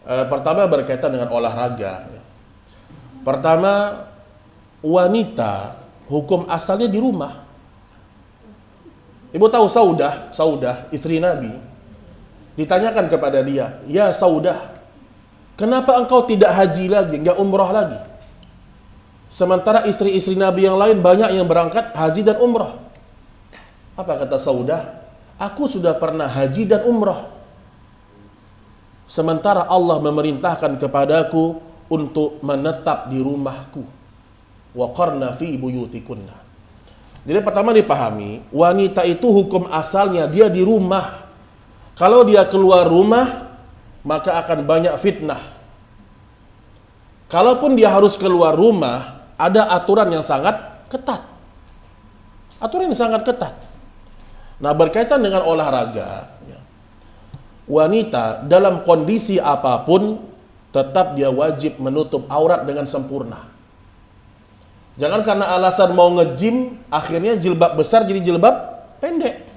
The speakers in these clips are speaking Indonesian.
Pertama berkaitan dengan olahraga. Pertama, wanita hukum asalnya di rumah. Ibu tahu Saudah, istri Nabi. Ditanyakan kepada dia, "Ya Saudah, kenapa engkau tidak haji lagi, enggak umrah lagi? Sementara istri-istri Nabi yang lain banyak yang berangkat haji dan umrah." Apa kata Saudah? "Aku sudah pernah haji dan umrah. Sementara Allah memerintahkan kepadaku untuk menetap di rumahku. Wa qarna fi buyutikunna." Jadi pertama dipahami, wanita itu hukum asalnya dia di rumah. Kalau dia keluar rumah, maka akan banyak fitnah. Kalaupun dia harus keluar rumah, ada aturan yang sangat ketat. Aturan yang sangat ketat. Nah, berkaitan dengan olahraga, wanita dalam kondisi apapun tetap dia wajib menutup aurat dengan sempurna. Jangan karena alasan mau nge-gym akhirnya jilbab besar jadi jilbab pendek.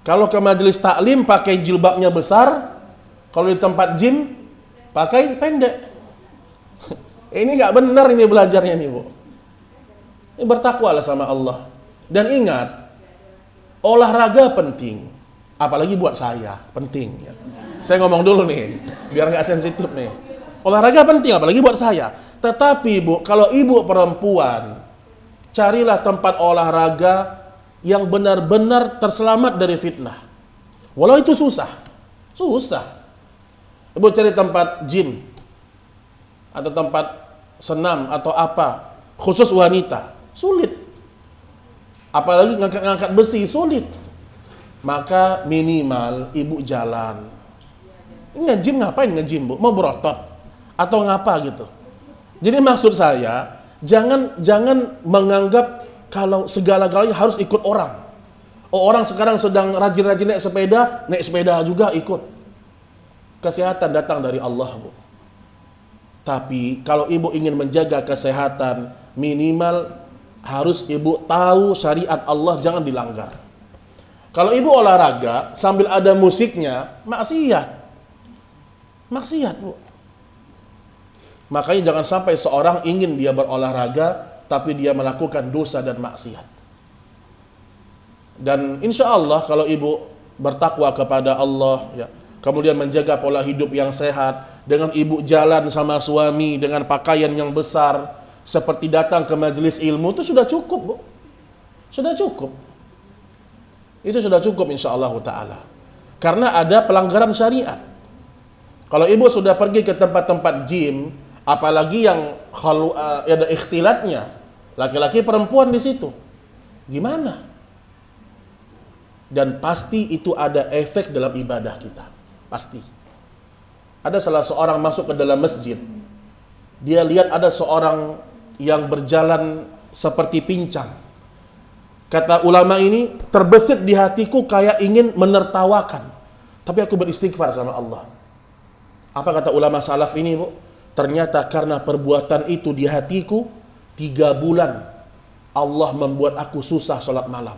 Kalau ke majelis taklim pakai jilbabnya besar, kalau di tempat gym pakai pendek. Ini nggak benar ini belajarnya nih, Bu. Ini bertakwalah sama Allah. Dan ingat, olahraga penting. Apalagi buat saya, penting ya. Saya ngomong dulu nih, biar nggak sensitif nih. Olahraga penting, apalagi buat saya. Tetapi Bu, kalau ibu perempuan, carilah tempat olahraga yang benar-benar terselamat dari fitnah. Walau itu susah. Ibu cari tempat gym, atau tempat senam, atau apa, khusus wanita. Sulit. Apalagi ngangkat-ngangkat besi, sulit. Maka minimal ibu jalan. Nge-gym ngapain nge-gym, Bu? Mau berotot atau ngapa gitu. Jadi maksud saya, jangan menganggap kalau segala-galanya harus ikut orang. Oh, orang sekarang sedang rajin-rajin naik sepeda juga ikut. Kesehatan datang dari Allah, Bu. Tapi kalau ibu ingin menjaga kesehatan, minimal harus ibu tahu syariat Allah, jangan dilanggar. Kalau ibu olahraga sambil ada musiknya, maksiat, Bu. Makanya jangan sampai seorang ingin dia berolahraga tapi dia melakukan dosa dan maksiat. Dan insya Allah kalau ibu bertakwa kepada Allah, ya, kemudian menjaga pola hidup yang sehat, dengan ibu jalan sama suami dengan pakaian yang besar, seperti datang ke majelis ilmu, itu sudah cukup, Bu. Sudah cukup. Itu sudah cukup insya Allah ta'ala. Karena ada pelanggaran syariat. Kalau ibu sudah pergi ke tempat-tempat gym, apalagi yang ada ikhtilatnya, laki-laki perempuan di situ, gimana? Dan pasti itu ada efek dalam ibadah kita, pasti. Ada salah seorang masuk ke dalam masjid, dia lihat ada seorang yang berjalan seperti pincang. Kata ulama ini, terbesit di hatiku kayak ingin menertawakan, tapi aku beristighfar sama Allah. Apa kata ulama salaf ini, Bu? Ternyata karena perbuatan itu di hatiku, 3 bulan Allah membuat aku susah sholat malam.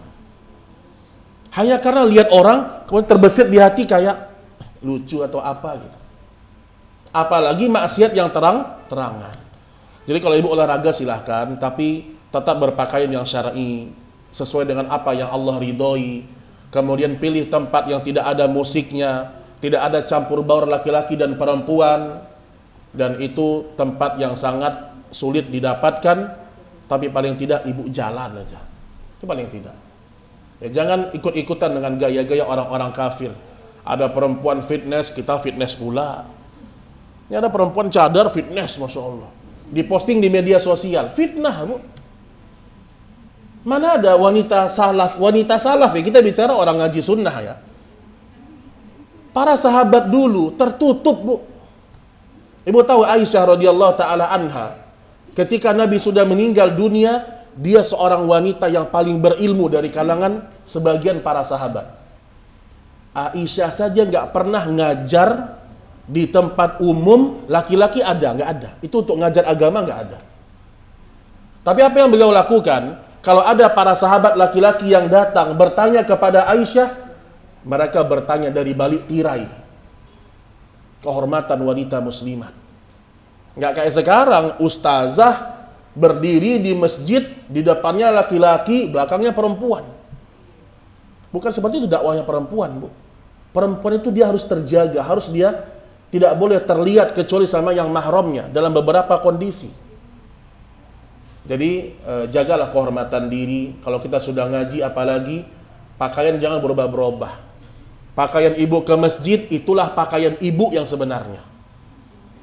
Hanya karena lihat orang, kemudian terbesit di hati kayak lucu atau apa gitu. Apalagi maksiat yang terang-terangan. Jadi kalau ibu olahraga silahkan, tapi tetap berpakaian yang syar'i, sesuai dengan apa yang Allah ridhoi. Kemudian pilih tempat yang tidak ada musiknya, tidak ada campur baur laki-laki dan perempuan. Dan itu tempat yang sangat sulit didapatkan, tapi paling tidak ibu jalan aja. Itu paling tidak. Ya, jangan ikut-ikutan dengan gaya-gaya orang-orang kafir. Ada perempuan fitness, kita fitness pula. Ini ada perempuan cadar fitness, Masya Allah. Diposting di media sosial, fitnah, Bu. Mana ada wanita salaf ya, kita bicara orang ngaji sunnah ya. Para sahabat dulu tertutup, Bu. Ibu tahu Aisyah radhiyallahu taala anha, ketika Nabi sudah meninggal dunia, dia seorang wanita yang paling berilmu dari kalangan sebagian para sahabat. Aisyah saja nggak pernah ngajar di tempat umum, laki-laki nggak ada. Itu untuk ngajar agama nggak ada. Tapi apa yang beliau lakukan? Kalau ada para sahabat laki-laki yang datang bertanya kepada Aisyah, mereka bertanya dari balik tirai. kehormatan wanita muslimat. Nggak kayak sekarang, ustazah berdiri di masjid, di depannya laki-laki, belakangnya perempuan. Bukan seperti itu dakwahnya perempuan, Bu. Perempuan itu dia harus terjaga, harus dia tidak boleh terlihat kecuali sama yang mahramnya dalam beberapa kondisi. Jadi jagalah kehormatan diri. Kalau kita sudah ngaji, apalagi pakaian jangan berubah-berubah. Pakaian ibu ke masjid itulah pakaian ibu yang sebenarnya.